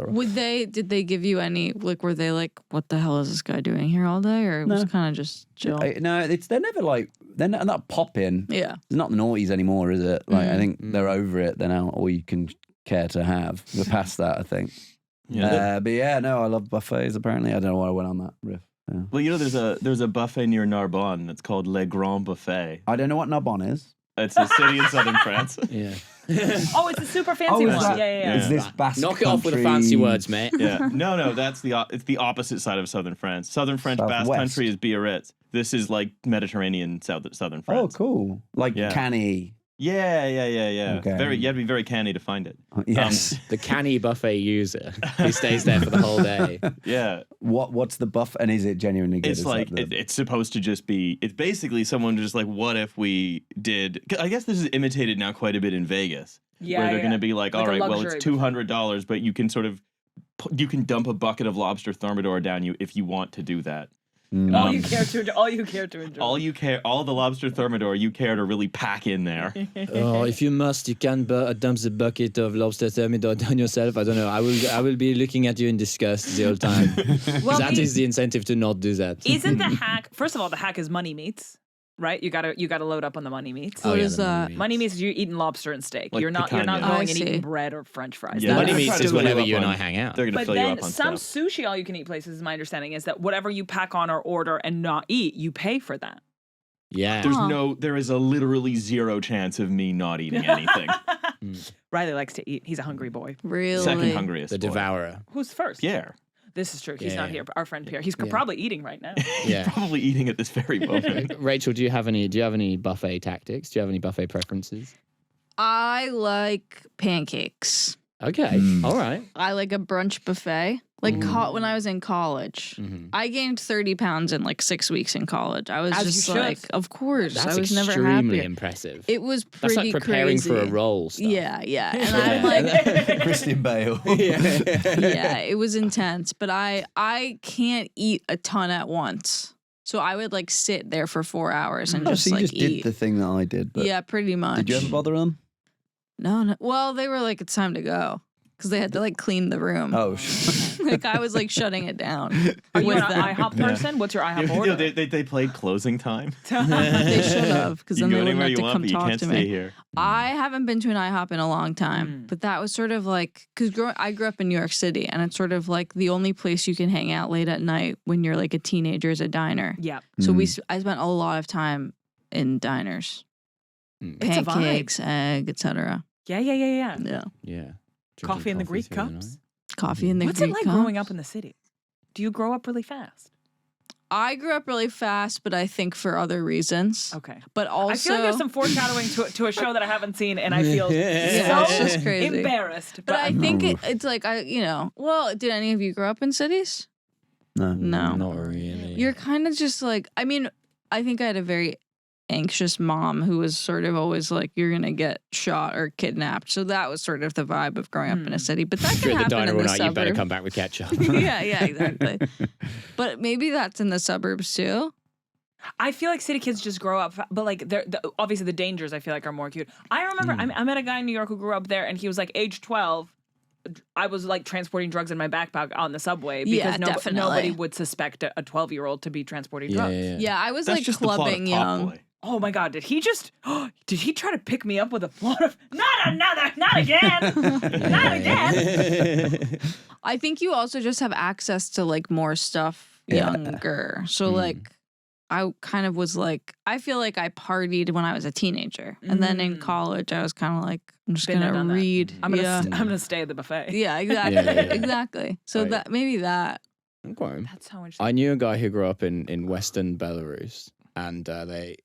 Did they give you any, like, were they like, what the hell is this guy doing here all day? Or it was kind of just chill? They're never like, they're not popping. Yeah. It's not the noughties anymore, is it? Like, I think they're over it. They're now all you can care to have. We're past that, I think. Yeah. But yeah, no, I love buffets, apparently. I don't know why I went on that riff. Yeah. Well, you know, there's a buffet near Narbonne that's called Le Grand Buffet. I don't know what Narbonne is. It's a city in southern France. Yeah. Oh, it's a super fancy one. Yeah. Is this Basque Knock it off with the country? fancy words, mate. Yeah. No, it's the opposite side of southern France. Southern French Basque Southwest. country is Biarritz. This is like Mediterranean southern Oh, France. cool. Like Yeah. canny. Yeah. Okay. You have to be very canny to find it. Yes. The canny buffet user who stays there for the whole day. Yeah. What's the buff? And is it genuinely good? It's Is like that it's supposed to just be. It's basically someone just like, what if we did? I guess this is imitated now quite a bit in Vegas, where they're going to be like, all right, well, it's $200, but you can dump a bucket of lobster thermidor down you if you want to do that. All you care to enjoy. All the lobster thermidor you care to really pack in there. Oh, if you must, you can dump the bucket of lobster thermidor down yourself. I don't know. I will be looking at you in disgust the whole time. Well, That is the incentive to not do that. Isn't the hack? First of all, the hack is money meats, right? You gotta load up on the money meats. What is that? Money meats is you're eating lobster and steak. Like you're not picanha. going I and see. eating bread or French fries. Yeah, Money they're meats trying to is fill you whenever up you and on- I hang out. They're going to But fill you then up on some stuff. sushi all you can eat places, my understanding is that whatever you pack on or order and not eat, you pay for that. Yeah. There is a literally zero chance of me not eating anything. Riley likes to eat. He's a hungry boy. Really? Second hungriest. The boy. devourer. Who's first? Pierre. This is true. He's Yeah. not here. Our friend Pierre. He's probably eating right now. Yeah. Probably eating at this very moment. Rachel, do you have any buffet tactics? Do you have any buffet preferences? I like pancakes. Okay. All right. I like a brunch buffet. Like when I was in college, I gained 30 pounds in like 6 weeks in college. I was As you just should. like, of course, That's I was never extremely happy. impressive. It was That's pretty like preparing crazy. for a role stuff. Yeah. And I'm like, Christian Bale? yeah, it was intense. But I can't eat a ton at once. So I would like sit there for 4 hours and just so you like just eat. did the thing that I did. But Yeah, pretty much. did you ever bother them? No. Well, they were like, it's time to go. Because they had to like clean the room. Oh, Like I was like shutting it down. Are you with an them. IHOP person? What's your IHOP order? They played closing time. They should have, because You then can they go wouldn't anywhere have you to want, come but you talk can't to stay me. here. I haven't been to an IHOP in a long time, but that was sort of like, because I grew up in New York City, and it's sort of like the only place you can hang out late at night when you're like a teenager is a diner. Yeah. So I spent a lot of time in diners, It's a vibe. pancakes, egg, etc. Yeah. Yeah, Yeah. Coffee in the Greek through the cups. coffee in the What's Greek it like cups. growing up in the city? Do you grow up really fast? I grew up really fast, but I think for other reasons. Okay. But also, I feel like there's some foreshadowing to a show that I haven't seen, and I feel Yeah, it's so just crazy. embarrassed. But I think it's like well, did any of you grow up in cities? no. No. Not really. You're kind of just like, I mean, I think I had a very anxious mom who was sort of always like, you're going to get shot or kidnapped. So that was sort of the vibe of growing up in a city. But that If can you're at the happen diner in all the night, you better suburbs. come back with ketchup. yeah, exactly. But maybe that's in the suburbs too. I feel like city kids just grow up, but like obviously the dangers I feel like are more acute. I remember I met a guy in New York who grew up there, and he was like age 12. I was like transporting drugs in my backpack on the subway because definitely. nobody would suspect a 12-year-old to be transporting drugs. Yeah, I was That's like just the plot of clubbing Top young. Boy. Oh my God! Did he try to pick me up with a plot of not again, not again? I think you also just have access to like more stuff younger. So like I kind of was like, I feel like I partied when I was a teenager. And then in college, I was kind of like, I'm just going to read. I'm gonna stay at the buffet. Yeah, exactly. Exactly. So that maybe that. Okay. That's so interesting. I knew a guy who grew up in Western Belarus. And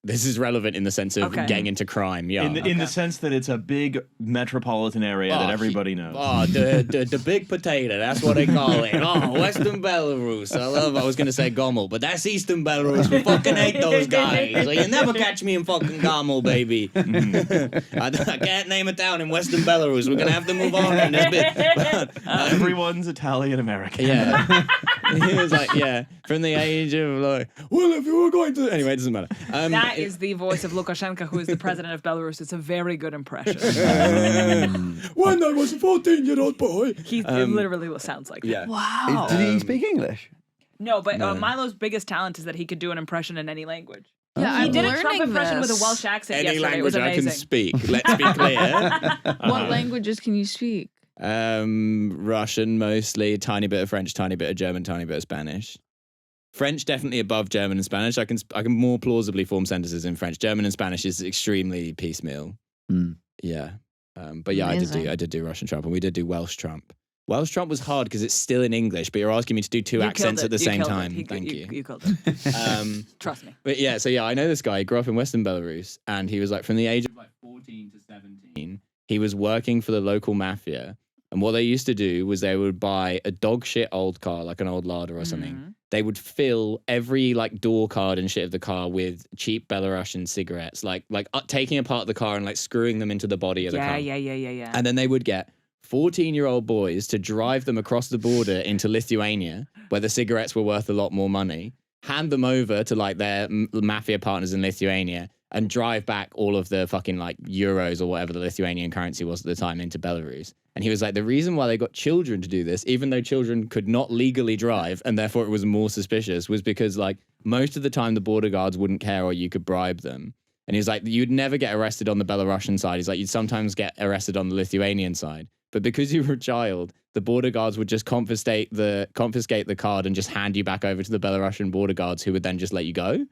this is relevant in the sense of getting into crime, yeah. In the sense that it's a big metropolitan area that everybody knows. The big potato, that's what they call it. Western Belarus. I was going to say Gomel, but that's Eastern Belarus. We fucking hate those guys. So you never catch me in fucking Gomel, baby. I can't name a town in Western Belarus. We're going to have to move on from this bit. Everyone's Italian American. Yeah. He was like, from the age of like, well, if you were going to... Anyway, it doesn't matter. That is the voice of Lukashenko, who is the president of Belarus. It's a very good impression. When I was a 14-year-old boy. He literally sounds like that. Wow. Did he speak English? No, but Milo's biggest talent is that he could do an impression in any language. Yeah, He did a Trump impression with a Welsh accent Any yesterday. It was language I amazing. can speak. Let's be clear. What languages can you speak? Russian mostly, a tiny bit of French, tiny bit of German, tiny bit of Spanish. French definitely above German and Spanish. I can more plausibly form sentences in French. German and Spanish is extremely piecemeal. Yeah, but yeah, Amazing. I did do Russian Trump, and we did do Welsh Trump. Welsh Trump was hard because it's still in English, but you're asking me to do two accents at the same time. Thank you. You killed it. Trust me. But yeah, so I know this guy. He grew up in Western Belarus, and he was like from the age of like 14 to 17. He was working for the local mafia. And what they used to do was they would buy a dog shit old car, like an old Lada or something. They would fill every like door card and shit of the car with cheap Belarusian cigarettes, like taking apart the car and like screwing them into the body of the car. Yeah. And then they would get 14-year-old boys to drive them across the border into Lithuania, where the cigarettes were worth a lot more money, hand them over to like their mafia partners in Lithuania, and drive back all of the fucking like euros or whatever the Lithuanian currency was at the time into Belarus. And he was like, the reason why they got children to do this, even though children could not legally drive and therefore it was more suspicious, was because like most of the time the border guards wouldn't care or you could bribe them. And he was like, you'd never get arrested on the Belarusian side. He's like, you'd sometimes get arrested on the Lithuanian side. But because you were a child, the border guards would just confiscate the card and just hand you back over to the Belarusian border guards, who would then just let you go.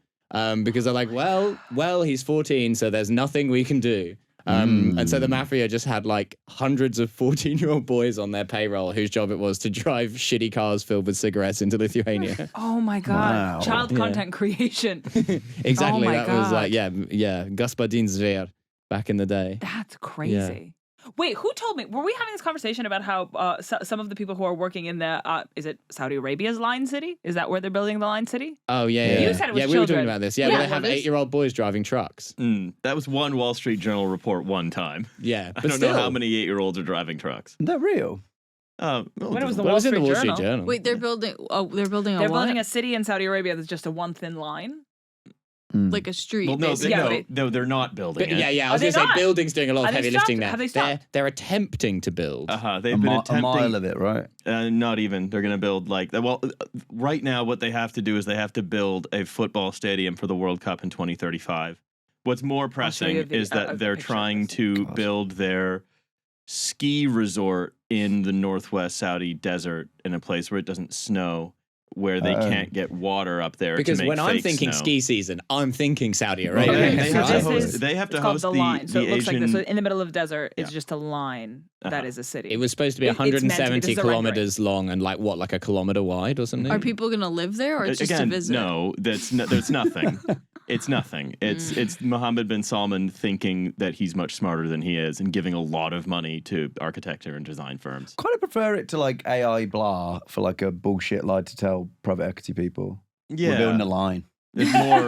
Because they're like, well, he's 14, so there's nothing we can do. And so the mafia just had like hundreds of 14-year-old boys on their payroll whose job it was to drive shitty cars filled with cigarettes into Lithuania. Oh my God. Wow. Child content creation. Exactly. Oh my That was God. like, Господин Zver back in the day. That's crazy. Wait, who told me? Were we having this conversation about how some of the people who are working in the, is it Saudi Arabia's Line City? Is that where they're building the Line City? Oh, yeah. You said it was we were talking children. about this. Yeah, Yeah, where they have well, this- 8-year-old boys driving trucks. That was one Wall Street Journal report one time. Yeah. I But don't know how many 8-year-olds are driving trucks. Is that real? When it was the Well, it Wall was in Street the Wall Street Journal. Journal. Wait, they're building They're what? building a city in Saudi Arabia that's just a one thin line. Like a street. Well, no, basically. they're not building it. Yeah. I Are was they going to say not? building's doing a lot Are of they heavy stopped? lifting there. Have they stopped? They're attempting to build. They've been A attempting. mile of it, right? Not even. They're going to build right now what they have to do is they have to build a football stadium for the World Cup in 2035. What's more pressing is that they're trying to build their ski resort in the northwest Saudi desert in a place where it doesn't snow, where they can't get water up there. Because to make when I'm fake thinking snow. ski season, I'm thinking Saudi Well, Arabia. Okay, they so have to this host- is they have to it's called host the the- line. So the it looks like this. Asian- So in the middle of the desert, it's just a line that is a city. It was supposed to be It's meant to be. 170 This is a rendering. kilometers long and like a kilometer wide or something. Are people gonna live there, or it's just to Again, visit? no, there's nothing. It's nothing. It's Mohammed bin Salman thinking that he's much smarter than he is and giving a lot of money to architecture and design firms. Kind of prefer it to like AI blah for like a bullshit lie to tell private equity people. We're building a line. It's more.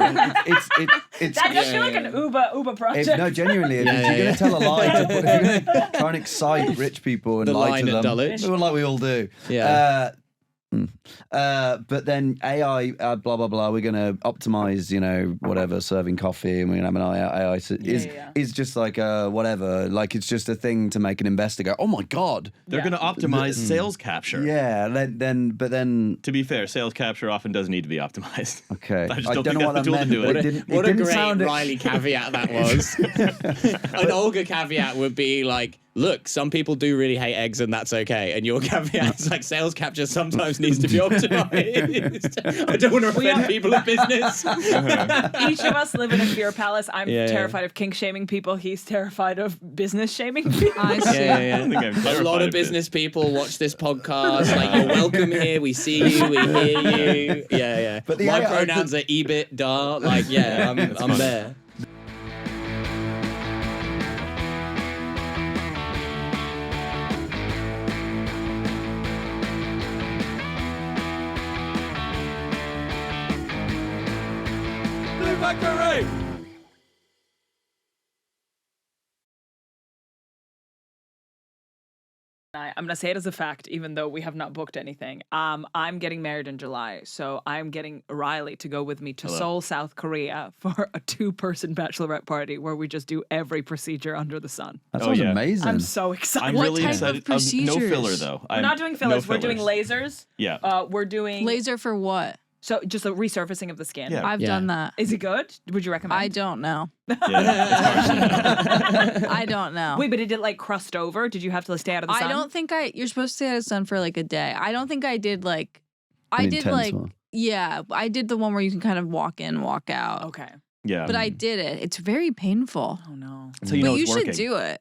It's that does feel like an Uber project. no, genuinely, if you're going to tell a lie, if you're going to try and excite rich people and The lie line to at them, Dulwich. like we all do. Yeah. But then AI, blah blah blah. We're going to optimize, whatever, serving coffee, and we're going to have an AI. Is just like whatever. Like it's just a thing to make an investor go, oh my god. They're going to optimize sales capture. Yeah. But then. To be fair, sales capture often does need to be optimized. Okay. I just don't think know that's what the that tool to meant. do it. What a great sound Riley caveat that was. An Olga caveat would be like, look, some people do really hate eggs and that's okay. And your caveat is like sales capture sometimes needs to be optimized. I don't want to offend people in business. Each of us live in a fear palace. I'm terrified of kink shaming people. He's terrified of business shaming people. I see. I think I'm A terrified lot of it. business people watch this podcast. Like, you're welcome here. We see you. We hear you. Yeah. But My pronouns are ebit, da. Like, yeah, I'm there. I'm going to say it as a fact, even though we have not booked anything. I'm getting married in July, so I'm getting Riley to go with me to Seoul, South Korea for a 2-person bachelorette party where we just do every procedure under the sun. That sounds amazing. I'm so excited. I'm What really type of excited. No procedures? filler though. We're not doing fillers. We're doing lasers. Yeah. We're doing Laser for what? so just a resurfacing of the skin. Yeah. I've done that. Is it good? Would you recommend? I don't know. Yeah. I don't know. Wait, but did it like crust over? Did you have to stay out of the sun? I don't think you're supposed to stay out of the sun for like a day. I don't think I did like, An I did intense like, one. yeah, I did the one where you can kind of walk in, walk out. Okay. Yeah. But I did it. It's very painful. Oh no. That's how you know But you it's should working. do it.